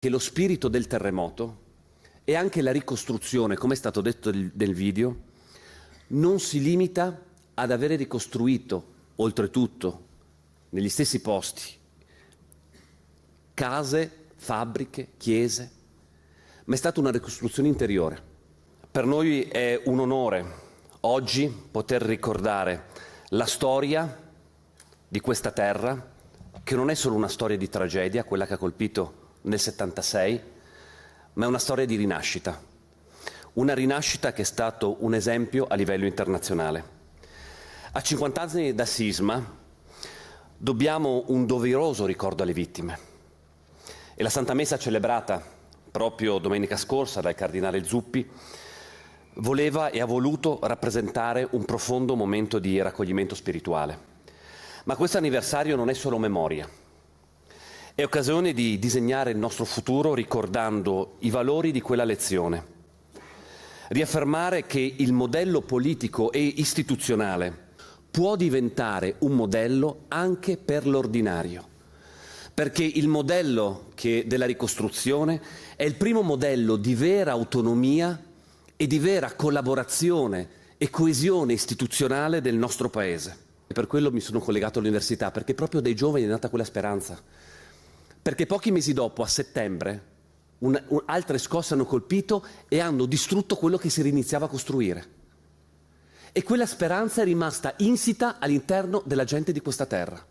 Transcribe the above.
che lo spirito del terremoto e anche la ricostruzione, come è stato detto nel video, non si limita ad avere ricostruito, oltretutto, negli stessi posti, case, fabbriche, chiese, ma è stata una ricostruzione interiore. Per noi è un onore oggi poter ricordare la storia di questa terra, che non è solo una storia di tragedia, quella che ha colpito nel 76, ma è una storia di rinascita. Una rinascita che è stato un esempio a livello internazionale. A 50 anni dal sisma dobbiamo un doveroso ricordo alle vittime. E la Santa Messa celebrata proprio domenica scorsa dal Cardinale Zuppi voleva e ha voluto rappresentare un profondo momento di raccoglimento spirituale. Ma questo anniversario non è solo memoria, è occasione di disegnare il nostro futuro ricordando i valori di quella lezione. Riaffermare che il modello politico e istituzionale può diventare un modello anche per l'ordinario, perché il modello della ricostruzione è il primo modello di vera autonomia e di vera collaborazione e coesione istituzionale del nostro Paese. E per quello mi sono collegato all'università, perché proprio dai giovani è nata quella speranza. Perché pochi mesi dopo, a settembre, altre scosse hanno colpito e hanno distrutto quello che si riniziava a costruire. E quella speranza è rimasta insita all'interno della gente di questa terra.